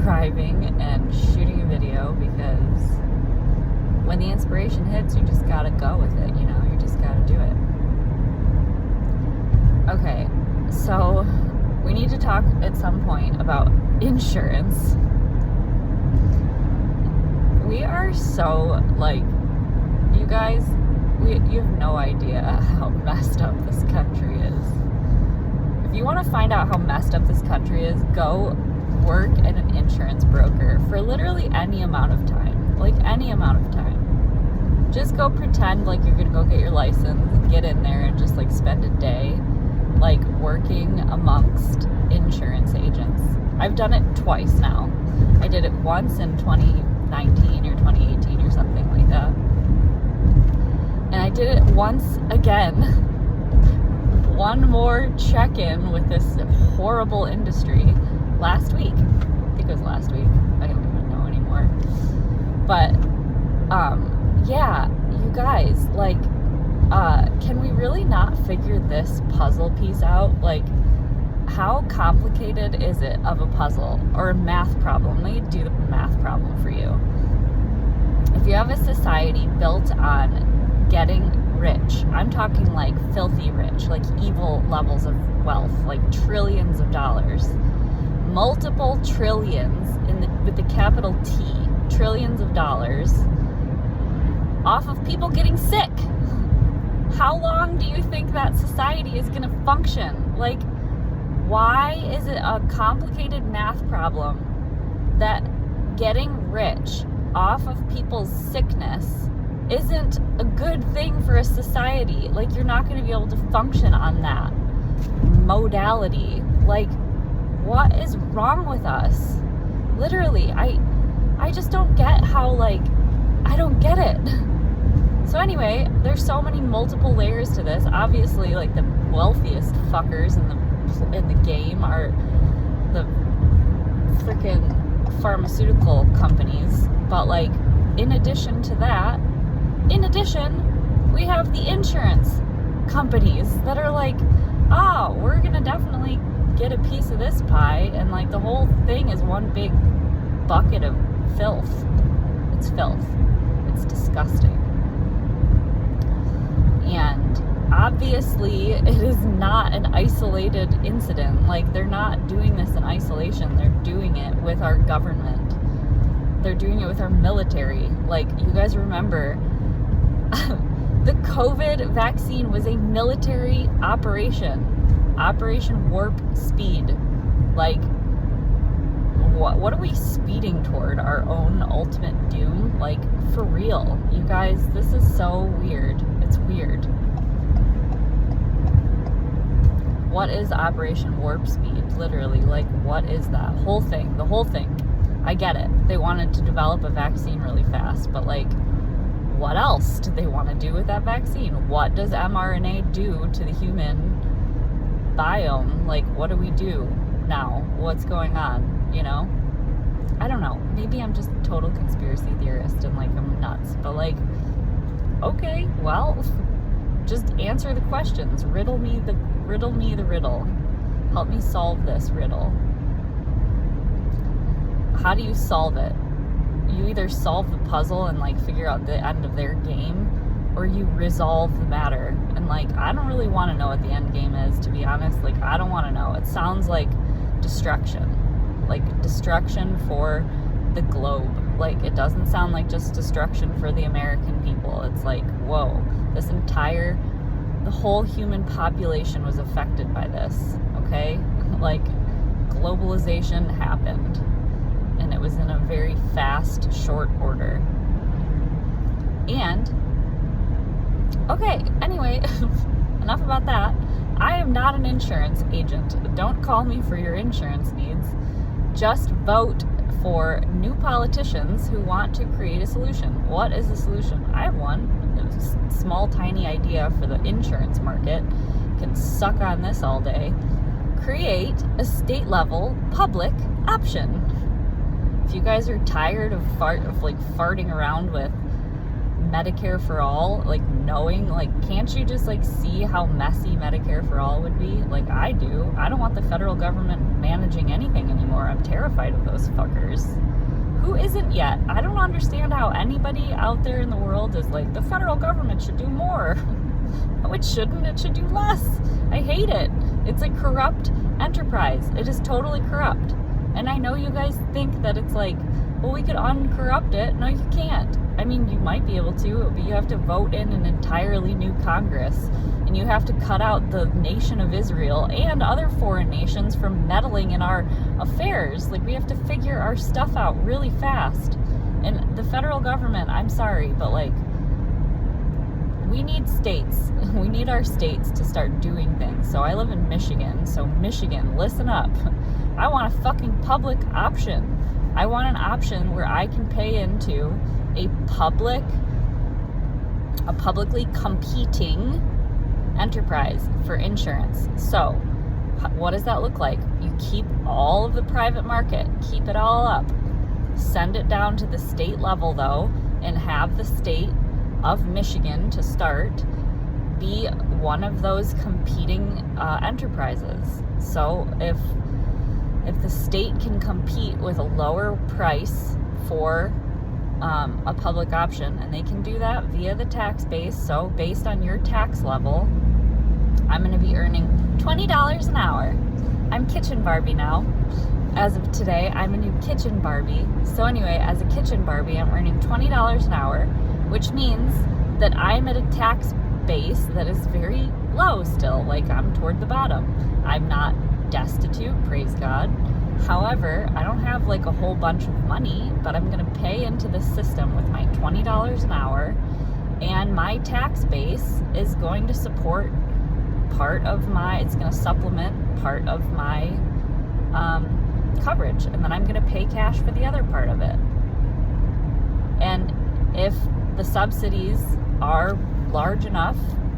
driving and shooting a video, because when the inspiration hits, you just gotta go with it, you know? You just gotta do it. Okay, so we need to talk at some point about insurance. We are so, like, you guys, you have no idea how messed up this country is. If you want to find out how messed up this country is, go work at an insurance broker for literally any amount of time. Like, any amount of time. Just go pretend like you're going to go get your license and get in there and just, like, spend a day, like, working amongst insurance agents. I've done it twice now. I did it once in 2019 or 2018 or something like that. And I did it once again. One more check-in with this horrible industry last week. I think it was last week. I don't even know anymore. But, yeah, you guys, like, can we really not figure this puzzle piece out? Like, how complicated is it of a puzzle or a math problem? Let me do the math problem for you. If you have a society built on getting rich, I'm talking like filthy rich, like evil levels of wealth, like trillions of dollars, multiple trillions with the capital T, trillions of dollars off of people getting sick. How long do you think that society is going to function? Like, why is it a complicated math problem that getting rich off of people's sickness isn't a good thing for a society? Like, you're not going to be able to function on that modality. Like, what is wrong with us? Literally, I just don't get how, like, I don't get it. So anyway, there's so many multiple layers to this. Obviously, like, the wealthiest fuckers in the game are the freaking pharmaceutical companies. But, like, in addition to that, we have the insurance companies that are like, oh, we're gonna definitely get a piece of this pie, and, like, the whole thing is one big bucket of filth. It's filth. It's disgusting. And obviously it is not an isolated incident. Like, they're not doing this in isolation. They're doing it with our government. They're doing it with our military. Like, you guys remember the COVID vaccine was a military operation. Operation Warp Speed. Like, what are we speeding toward? Our own ultimate doom? Like, for real. You guys, this is so weird. It's weird. What is Operation Warp Speed? Literally, like, what is that? Whole thing. The whole thing. I get it. They wanted to develop a vaccine really fast, but, like, what else did they want to do with that vaccine? What does mRNA do to the human biome? Like, what do we do now? What's going on, you know? I don't know. Maybe I'm just a total conspiracy theorist and, like, I'm nuts. But, like, okay, well, just answer the questions. Riddle me the riddle. Help me solve this riddle. How do you solve it? You either solve the puzzle and, like, figure out the end of their game, or you resolve the matter. And, like, I don't really want to know what the end game is, to be honest. Like, I don't want to know. It sounds like destruction. Like, destruction for the globe. Like, it doesn't sound like just destruction for the American people. It's like, whoa, the whole human population was affected by this, okay? Like, globalization happened. And it was in a very fast, short order. And, okay, anyway, enough about that. I am not an insurance agent. Don't call me for your insurance needs. Just vote for new politicians who want to create a solution. What is the solution? I have one. A small, tiny idea for the insurance market. Can suck on this all day. Create a state-level public option. If you guys are tired of farting around with Medicare for all, like knowing, like, can't you just like see how messy Medicare for all would be? Like, I do. I don't want the federal government managing anything anymore. I'm terrified of those fuckers. Who isn't yet? I don't understand how anybody out there in the world is like, the federal government should do more. No, it shouldn't. It should do less. I hate it. It's a corrupt enterprise. It is totally corrupt. And I know you guys think that it's like, well, we could uncorrupt it. No, you can't. I mean, you might be able to, but you have to vote in an entirely new Congress, and you have to cut out the nation of Israel and other foreign nations from meddling in our affairs. Like, we have to figure our stuff out really fast. And the federal government, I'm sorry, but like, we need states. We need our states to start doing things. So I live in Michigan. So Michigan, listen up. I want a fucking public option. I want an option where I can pay into a publicly competing enterprise for insurance. So what does that look like? You keep all of the private market, keep it all up, send it down to the state level though, and have the state of Michigan to start be one of those competing enterprises. So if the state can compete with a lower price for a public option, and they can do that via the tax base, so based on your tax level, I'm going to be earning $20 an hour. I'm Kitchen Barbie now. As of today, I'm a new Kitchen Barbie. So anyway, as a Kitchen Barbie, I'm earning $20 an hour, which means that I'm at a tax base that is very low still. Like, I'm toward the bottom. I'm not destitute, praise God. However, I don't have like a whole bunch of money, but I'm going to pay into the system with my $20 an hour, and my tax base is going to support part of my, it's going to supplement part of my coverage, and then I'm going to pay cash for the other part of it. And if the subsidies are large enough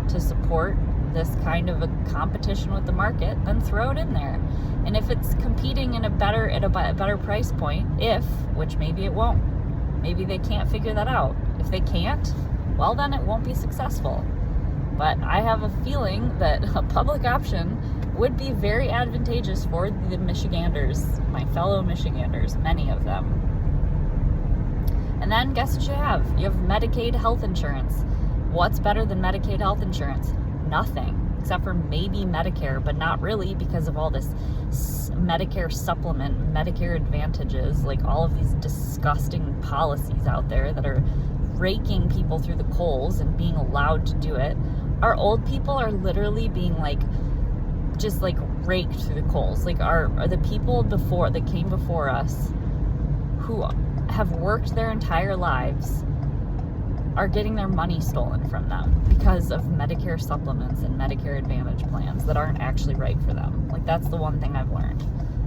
to support this kind of a competition with the market, then throw it in there. And if it's competing in a better price point, which maybe it won't, maybe they can't figure that out. If they can't, well, then it won't be successful. But I have a feeling that a public option would be very advantageous for the Michiganders, my fellow Michiganders, many of them. And then guess what you have? You have Medicaid health insurance. What's better than Medicaid health insurance? Nothing, except for maybe Medicare, but not really, because of all this Medicare supplement, Medicare advantages, like all of these disgusting policies out there that are raking people through the coals and being allowed to do it. Our old people are literally being like, just like raked through the coals. Like are the people that came before us who have worked their entire lives are getting their money stolen from them because of Medicare supplements and Medicare Advantage plans that aren't actually right for them. Like, that's the one thing I've learned.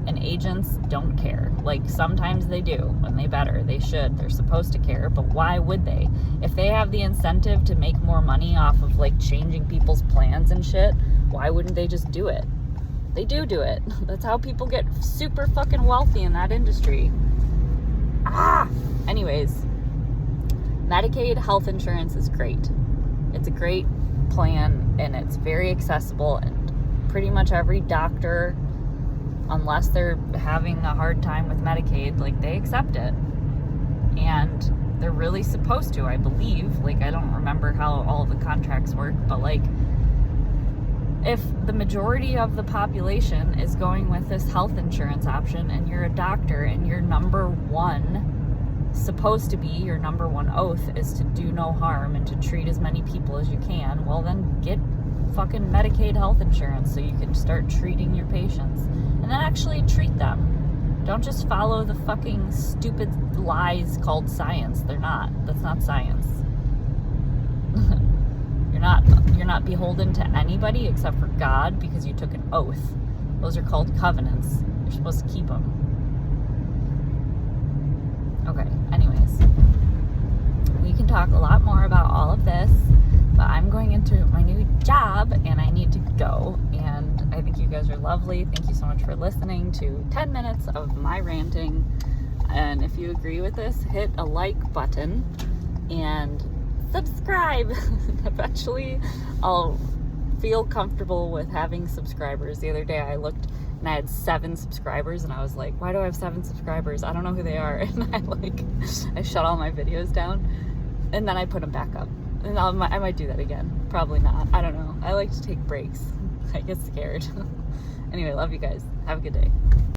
And agents don't care. Like, sometimes they do, and they should. They're supposed to care, but why would they? If they have the incentive to make more money off of, like, changing people's plans and shit, why wouldn't they just do it? They do it. That's how people get super fucking wealthy in that industry. Anyways, Medicaid health insurance is great. It's a great plan, and it's very accessible, and pretty much every doctor, unless they're having a hard time with Medicaid, like, they accept it. And they're really supposed to, I believe. Like, I don't remember how all of the contracts work, but like, if the majority of the population is going with this health insurance option, and you're a doctor, and your number one oath is to do no harm and to treat as many people as you can, well, then get fucking Medicaid health insurance so you can start treating your patients, and then actually treat them. Don't just follow the fucking stupid lies called science. That's not science. You're not beholden to anybody except for God, because you took an oath. Those are called covenants. You're supposed to keep them. Okay, anyways, we can talk a lot more about all of this, but I'm going into my new job and I need to go. And I think you guys are lovely. Thank you so much for listening to 10 minutes of my ranting. And if you agree with this, hit a like button and subscribe. Eventually, I'll feel comfortable with having subscribers. The other day I looked and I had 7 subscribers and I was like, why do I have 7 subscribers? I don't know who they are. And I shut all my videos down and then I put them back up. And I might do that again. Probably not. I don't know. I like to take breaks. I get scared. Anyway, love you guys. Have a good day.